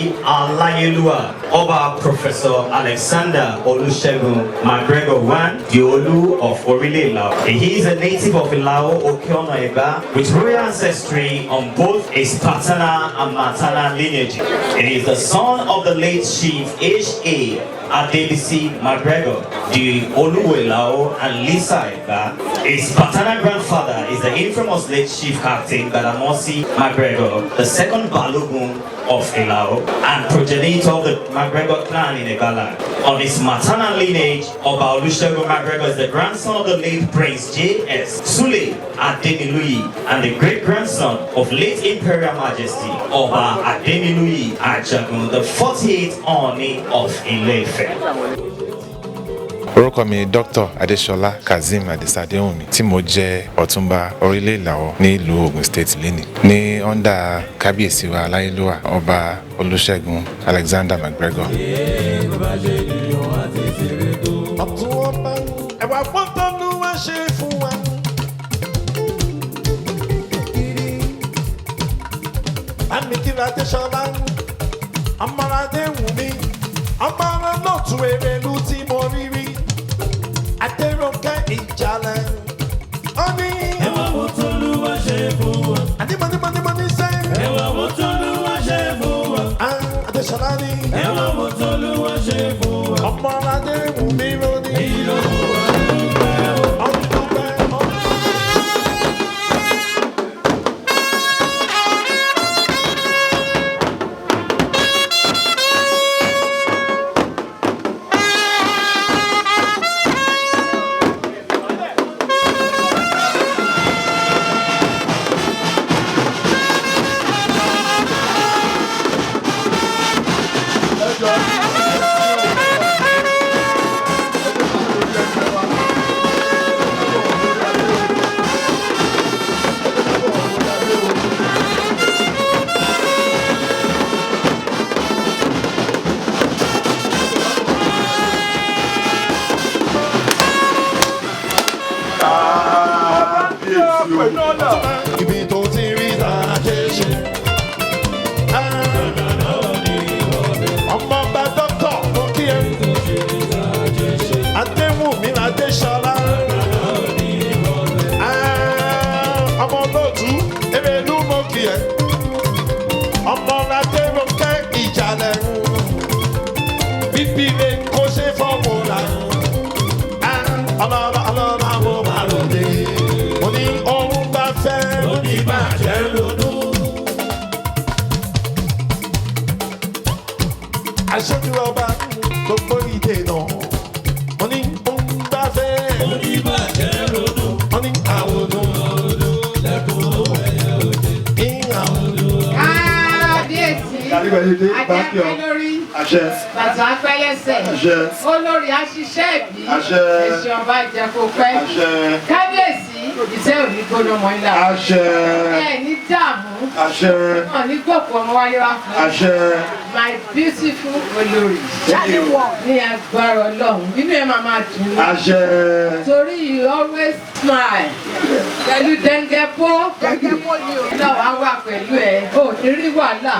Alayelua, Oba Professor Alexander Olusegun McGregor I, the Olu of Ilawo. He is a native of Ilawo, Okeono Eba, with royal ancestry on both his paternal and maternal lineage. He is the son of the late Chief H.A. Adebisi McGregor, the Olu Ilawo and Lisa Eba. His paternal grandfather is the infamous late Chief Captain Badamosi McGregor, the second Balogun of Ilawo and progenitor of the McGregor clan in Egbaland. On his maternal lineage, Oba Olusegun McGregor is the grandson of the late Prince J.S. Sule Adeniluyi and the great-grandson of late Imperial Majesty Oba Adeniluyi Ajagun, the 48th Oni of Ile-Ife. Orúkọ mi Dr. Adeshola Adewunmi tí mo jẹ́ Otunba Of Ilawo ní ìlú Ogun State lẹ́nìí ní under kábíyèsí wa Aláyélúwà Ọba Olúṣẹ́gun Alexander McGregor. Adeshola Adewunmi ọmọ lọ́tún Èrèlú tí mo rí rí Adéròǹkẹ́ Ìjàlẹ̀ ó ní. Ẹwà wo t'Olúwa ṣe fún wa. Àdìmọ́dìmọ́dìmọ́dì sẹ́. Ẹwà wo t'Olúwa ṣe fún wa. Adeshola ní. Ẹwà wo t'Olúwa ṣe fún wa. Ọmọ Adéwùnmí ló ní. Èyí ló fún wa dúpẹ́ o. Ibi tó ti rí ìdájẹ́ ṣe. Ọmọ ọba dọ́kítọ̀ mo kí ẹ. Adéwùnmí Adéṣọlá. Ọmọ olóòtú Èrèlú mo kí ẹ. Ọmọ Adéròǹkẹ́ Ìjàlẹ̀. Bíbí lè kó ṣe fọ́ọ̀mù rà. Ọlọ́run àwọn máa lò dé. Mo ní ohun bá fẹ́. Oníbàjẹ́ lónú. Aṣojú ọba gbogbo ìdènà. Mo ní ohun bá fẹ́. Oníbàjẹ́ lónú. Mo ní àwòrán ọdún lẹ́kùn ẹ̀yẹ òde. Kábíyèsí, ajẹ́pẹ́ lórí, bàtà pẹ́lẹ́sẹ̀, olórí aṣiṣẹ́ ìbí, ẹ̀ṣẹ̀ ọba ìjẹ́kọ̀pẹ́. Kábíyèsí, ìṣẹ́ òní gbóná mọ́ ilá. Ẹ ní dààmú, wọn ní gbòkú ọmọ wáyé wá fún mi. My beautiful olórí. Ní agbára Ọlọ́run, inú ẹ máa dùn mí. Torí you always smile. Pẹ̀lú dẹ́ngẹ́pọ́. Náà wá wà pẹ̀lú ẹ, ò ní rí wàhálà.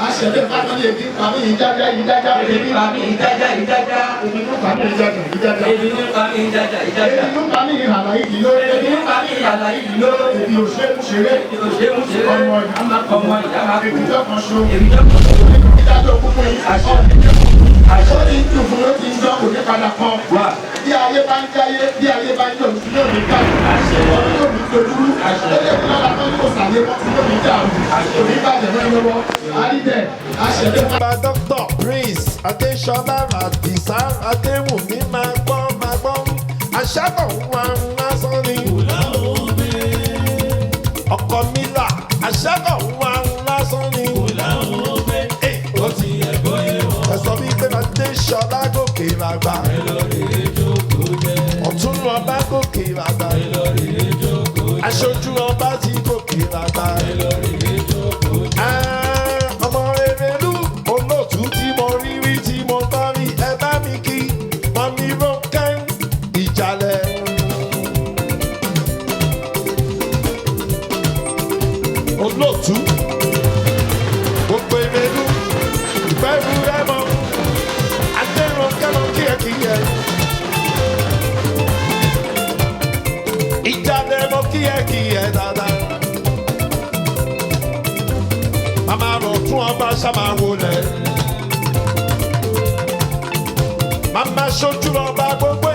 Aṣẹ̀lẹ̀ pàmì èdè pàmì ìjájá ìjájá èdè pàmì ìjájá ìjájá èdè pàmì ìjájá ìjájá èdè pàmì ìjájá ìjájá èdè pàmì ìhàlà ìdìló èdè pàmì ìhàlà ìdìló èdè òṣèlú ṣeré ọmọ ìyá máa kú èdè kan ṣo ìdájọ́ púpọ̀ àṣọ ní ìdùn fún ló ti ń jọ kò ní padà kan wà bí ayé bá ń jáyé bí ayé bá ń jọ òsì yóò ní ká ọdún yóò ní tojúrú lórí ẹ̀kú lára tó ní kò sàlẹ̀ wọ́n ti yóò ní dàrú òní bàjẹ́ mọ́ lọ́wọ́ àrídẹ̀ àṣẹ̀lẹ̀. Bàbá Dr. Prince Adeshola Adisa Adewunmi máa gbọ́ aṣáàbọ̀ wà lásán ni. Ọkọ mi là aṣáàbọ̀ wà lásán ni. Ó ti ẹ̀gbọ́n yẹn wọ̀. Ẹ̀sọ́ mi pé Adeshola gòkè làgbà. Ọ̀tún ọba gòkè làgbà. Aṣojú ọba ti gòkè làgbà. Ọmọ Èrèlú olóòtú tí mo rí tí mo bá. rẹ́mọ adẹ́rùn kẹ́mọ kíyẹ̀kíyẹ̀. Ìjáde mọ kíyẹ̀kíyẹ̀ dáadáa. Màmá rọ̀ tún ọba sábà wọlé. Màmá sojú ọba gbogbo.